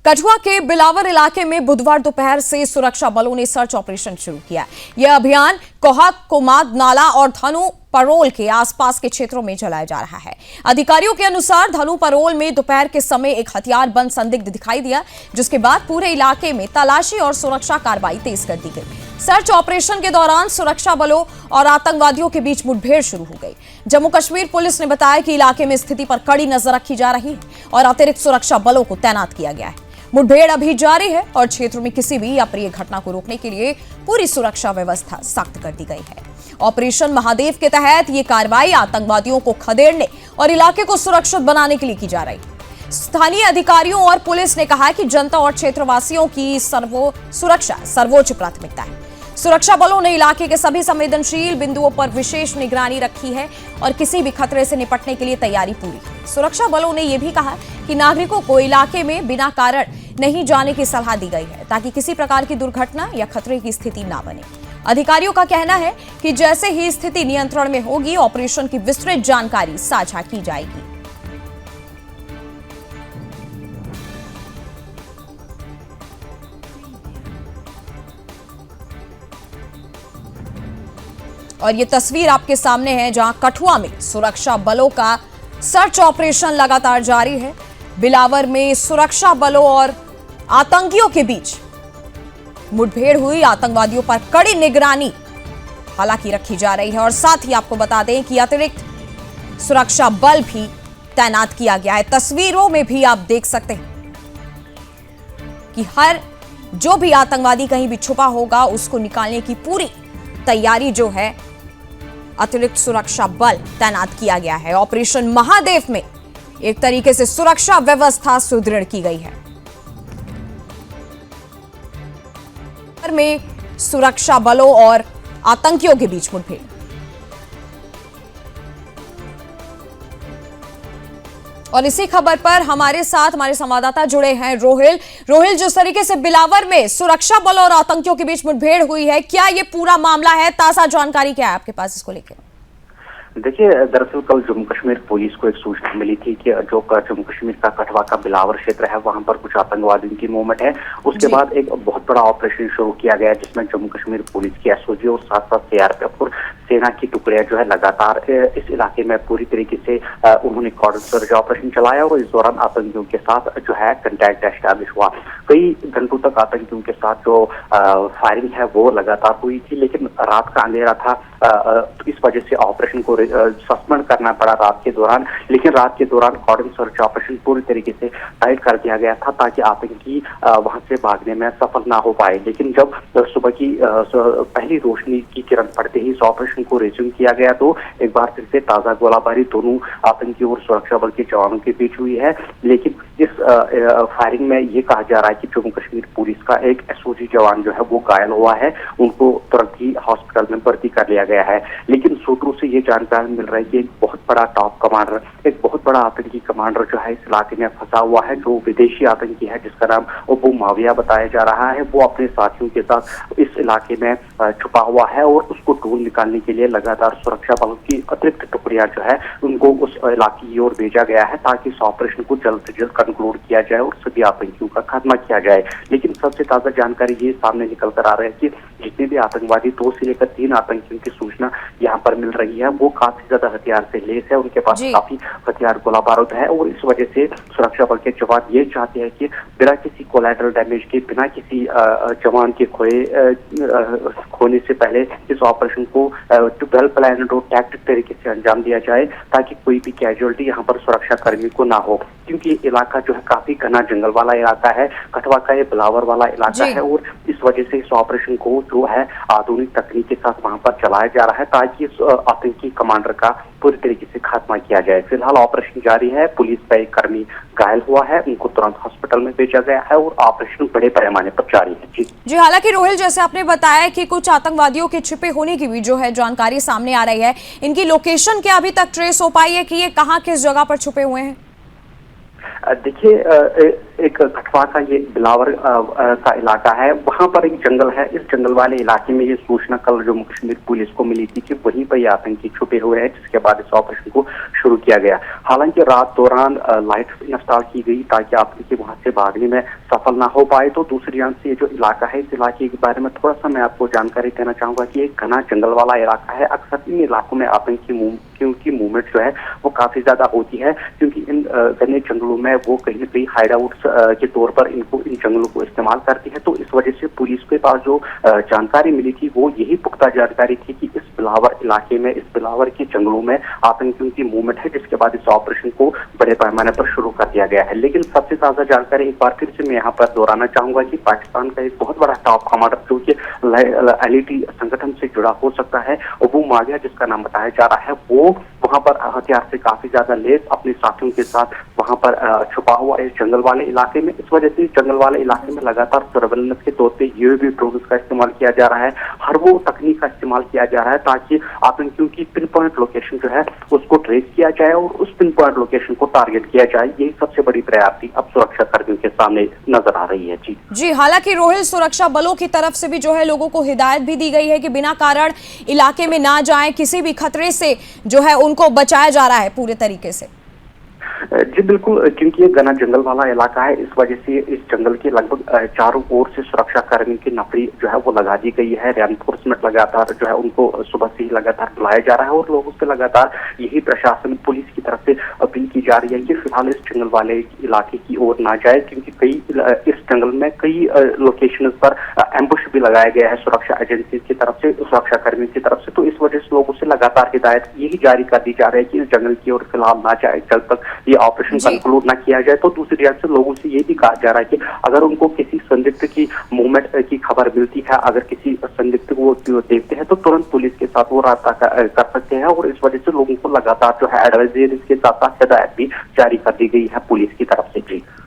कठुआ के बिलावर इलाके में बुधवार दोपहर से सुरक्षा बलों ने सर्च ऑपरेशन शुरू किया। यह अभियान कोहा, कुमाद नाला और धनु परोल के आसपास के क्षेत्रों में चलाया जा रहा है। अधिकारियों के अनुसार धनु परोल में दोपहर के समय एक हथियार बंद संदिग्ध दिखाई दिया, जिसके बाद पूरे इलाके में तलाशी और सुरक्षा कार्रवाई तेज कर दी गई। सर्च ऑपरेशन के दौरान सुरक्षा बलों और आतंकवादियों के बीच मुठभेड़ शुरू हो गई। जम्मू कश्मीर पुलिस ने बताया कि इलाके में स्थिति पर कड़ी नजर रखी जा रही है और अतिरिक्त सुरक्षा बलों को तैनात किया गया है। मुठभेड़ अभी जारी है और क्षेत्र में किसी भी अप्रिय घटना को रोकने के लिए पूरी सुरक्षा व्यवस्था सख्त कर दी गई है। ऑपरेशन महादेव के तहत ये कार्रवाई आतंकवादियों को खदेड़ने और इलाके को सुरक्षित बनाने के लिए की जा रही है। स्थानीय अधिकारियों और पुलिस ने कहा कि जनता और क्षेत्रवासियों की सुरक्षा सर्वोच्च प्राथमिकता है। सुरक्षा बलों ने इलाके के सभी संवेदनशील बिंदुओं पर विशेष निगरानी रखी है और किसी भी खतरे से निपटने के लिए तैयारी पूरी है। सुरक्षा बलों ने यह भी कहा कि नागरिकों को इलाके में बिना कारण नहीं जाने की सलाह दी गई है, ताकि किसी प्रकार की दुर्घटना या खतरे की स्थिति ना बने। अधिकारियों का कहना है कि जैसे ही स्थिति नियंत्रण में होगी, ऑपरेशन की विस्तृत जानकारी साझा की जाएगी। और ये तस्वीर आपके सामने है, जहां कठुआ में सुरक्षा बलों का सर्च ऑपरेशन लगातार जारी है। बिलावर में सुरक्षा बलों और आतंकियों के बीच मुठभेड़ हुई। आतंकवादियों पर कड़ी निगरानी हालांकि रखी जा रही है और साथ ही आपको बता दें कि अतिरिक्त सुरक्षा बल भी तैनात किया गया है। तस्वीरों में भी आप देख सकते हैं कि हर जो भी आतंकवादी कहीं भी छुपा होगा, उसको निकालने की पूरी तैयारी जो है, अतिरिक्त सुरक्षा बल तैनात किया गया है। ऑपरेशन महादेव में एक तरीके से सुरक्षा व्यवस्था सुदृढ़ की गई है। में सुरक्षा बलों और आतंकियों के बीच मुठभेड़। और इसी खबर पर हमारे साथ हमारे संवाददाता जुड़े हैं रोहिल, जिस तरीके से बिलावर में सुरक्षा बलों और आतंकियों के बीच मुठभेड़ हुई है, क्या ये पूरा मामला है? ताजा जानकारी क्या है आपके पास इसको लेकर? देखिए, दरअसल कल जम्मू कश्मीर पुलिस को एक सूचना मिली थी कि जो जम्मू कश्मीर का कठुआ का बिलावर क्षेत्र है, वहां पर कुछ आतंकवादियों की मूवमेंट है। उसके बाद एक बहुत बड़ा ऑपरेशन शुरू किया गया, जिसमें जम्मू कश्मीर पुलिस की एसओजी और साथ साथ सीआरपीएफ और सेना की टुकड़ियां जो है लगातार इस इलाके में पूरी तरीके से उन्होंने कॉर्डन सर्च ऑपरेशन चलाया और इस दौरान आतंकियों के साथ जो है कंटैक्ट एस्टैब्लिश हुआ। कई घंटों तक आतंकियों के साथ जो फायरिंग है वो लगातार हुई थी, लेकिन रात का अंधेरा था, इस वजह से ऑपरेशन को सस्पेंड करना पड़ा रात के दौरान। लेकिन रात के दौरान कॉर्डन सर्च ऑपरेशन पूरी तरीके से टाइट कर दिया गया था, ताकि आतंकी वहां से भागने में सफल ना हो पाए। लेकिन जब सुबह की पहली रोशनी की किरण पड़ते ही इस ऑपरेशन को रिज्यूम किया गया, तो एक बार फिर से ताजा गोलाबारी दोनों आतंकी और सुरक्षा बल के जवानों के बीच हुई है। लेकिन इस फायरिंग में ये कहा जा रहा है कि जम्मू कश्मीर पुलिस का एक एसओजी जवान जो है वो घायल हुआ है, उनको तुरंत ही हॉस्पिटल में भर्ती कर लिया गया है। लेकिन सूत्रों से ये जानकारी मिल रहा है कि एक बहुत बड़ा टॉप कमांडर, एक बहुत बड़ा आतंकी कमांडर जो है इस इलाके में फंसा हुआ है, जो विदेशी आतंकी है, जिसका नाम अबू माविया बताया जा रहा है। वो अपने साथियों के साथ इस इलाके में छुपा हुआ है और उसको ढूंढ निकालने के लिए लगातार सुरक्षा बलों की अतिरिक्त टुकड़ियां जो है उनको उस इलाके की ओर भेजा गया है, ताकि इस ऑपरेशन को जल्द से जल्द कंक्लूड किया जाए और सभी आतंकियों का खात्मा किया जाए। लेकिन सबसे ताजा जानकारी ये सामने निकल कर आ रहा है कि जितने भी आतंकवादी 2 से लेकर 3 आतंकियों की सूचना यहाँ पर मिल रही है, वो काफी ज्यादा हथियार से लेस है, उनके पास काफी हथियार गोला बारूद है और इस वजह से सुरक्षा बल के जवान ये चाहते हैं कि बिना किसी कोलैटरल डैमेज के, बिना किसी जवान के खोने से पहले इस ऑपरेशन को वेल प्लान्ड और टैक्टिक तरीके से अंजाम दिया जाए, ताकि कोई भी कैजुअलिटी यहाँ पर सुरक्षा कर्मी को ना हो। क्योंकि इलाका जो है काफी घना जंगल वाला इलाका है, कठुआ का ये बिलावर वाला इलाका है और इस वजह से इस ऑपरेशन को जो है आधुनिक तकनीक के साथ वहां पर चलाया जा रहा है, ताकि इस आतंकी कमांडर का पूरी तरीके से खात्मा किया जाए। फिलहाल ऑपरेशन जारी है, पुलिस का एक कर्मी घायल हुआ है, उनको तुरंत हॉस्पिटल में भेजा गया है और ऑपरेशन बड़े पैमाने पर जारी है। जी, हालांकि रोहिल, जैसे आपने बताया कि कुछ आतंकवादियों के छिपे होने की भी जो है जानकारी सामने आ रही है, इनकी लोकेशन क्या अभी तक ट्रेस हो पाई है कि ये कहाँ किस जगह पर छुपे हुए हैं? देखिए, एक कठवा का ये बिलावर का इलाका है, वहां पर एक जंगल है। इस जंगल वाले इलाके में ये सूचना कल जम्मू कश्मीर पुलिस को मिली थी कि वहीं पर ये आतंकी छुपे हुए हैं, जिसके बाद इस ऑपरेशन को शुरू किया गया। हालांकि रात दौरान लाइट इंस्टॉल की गई ताकि आतंकी वहां से भागने में सफल ना हो पाए। तो दूसरी जान से ये जो इलाका है, इस इलाके के बारे में थोड़ा सा मैं आपको जानकारी देना चाहूंगा कि एक घना जंगल वाला इलाका है। अक्सर इन इलाकों में आतंकी की मूवमेंट जो है वो काफी ज्यादा होती है, क्योंकि इन घने जंगलों में वो कहीं न कहीं हाइडआउट्स के तौर पर इन जंगलों को इस्तेमाल करती है। तो इस वजह से पुलिस के पास जो जानकारी मिली थी वो यही पुख्ता जानकारी थी कि इस बिलावर इलाके में, इस बिलावर के जंगलों में आतंकियों की मूवमेंट है, जिसके बाद इस ऑपरेशन को बड़े पैमाने पर शुरू कर दिया गया है। लेकिन सबसे ताजा जानकारी एक बार फिर से मैं यहाँ पर दोहराना चाहूंगा कि पाकिस्तान का एक बहुत बड़ा टॉप कमांडर जो कि LAT संगठन से जुड़ा हो सकता है, अबू माविया जिसका नाम बताया जा रहा है, वो वहां पर हथियार से काफी ज्यादा लैस अपने साथियों के साथ वहां पर छुपा हुआ है इस जंगल वाले इलाके में। इस वजह से जंगल वाले इलाके में लगातार सर्वेलेंस के तौर पे UAV ड्रोन का इस्तेमाल किया जा रहा है। हर वो तकनीक का इस्तेमाल किया जा रहा है ताकि आतंकियों की पिन पॉइंट लोकेशन जो है उसको ट्रेस किया जाए और उस पिन पॉइंट लोकेशन को टारगेट किया जाए। यही सबसे बड़ी प्रायोरिटी अब सुरक्षा कर्मियों के सामने नजर आ रही है। जी, हालांकि रोहिल, सुरक्षा बलों की तरफ से भी जो है लोगों को हिदायत भी दी गई है कि बिना कारण इलाके में ना जाएं, किसी भी खतरे से जो है उनको बचाया जा रहा है पूरे तरीके से। जी बिल्कुल, क्योंकि ये घना जंगल वाला इलाका है, इस वजह से इस जंगल के लगभग चारों ओर से सुरक्षा कर्मी की नफरी जो है वो लगा दी गई है। रेनफोर्समेंट लगातार जो है उनको सुबह से ही लगातार बुलाया जा रहा है और लोगों से लगातार यही प्रशासन पुलिस की तरफ से अपील की जा रही है कि फिलहाल इस जंगल वाले इलाके की ओर ना जाए, क्योंकि इस जंगल में कई लोकेशन पर एम्बुश भी लगाया गया है सुरक्षा एजेंसी की तरफ से, सुरक्षा कर्मियों की तरफ से। तो इस वजह से लोगों से लगातार हिदायत यही जारी कर दी जा रही है कि इस जंगल की ओर फिलहाल ना जाए जब तक ये ऑपरेशन कंक्लूड ना किया जाए। तो दूसरी तरफ से लोगों से ये भी कहा जा रहा है कि अगर उनको किसी संदिग्ध की मूवमेंट की खबर मिलती है, अगर किसी संदिग्ध को देखते हैं तो तुरंत पुलिस के साथ वो रास्ता कर सकते हैं। और इस वजह से लोगों को लगातार जो है एडवाइजरी के साथ साथ हिदायत भी जारी कर दी गई है पुलिस की तरफ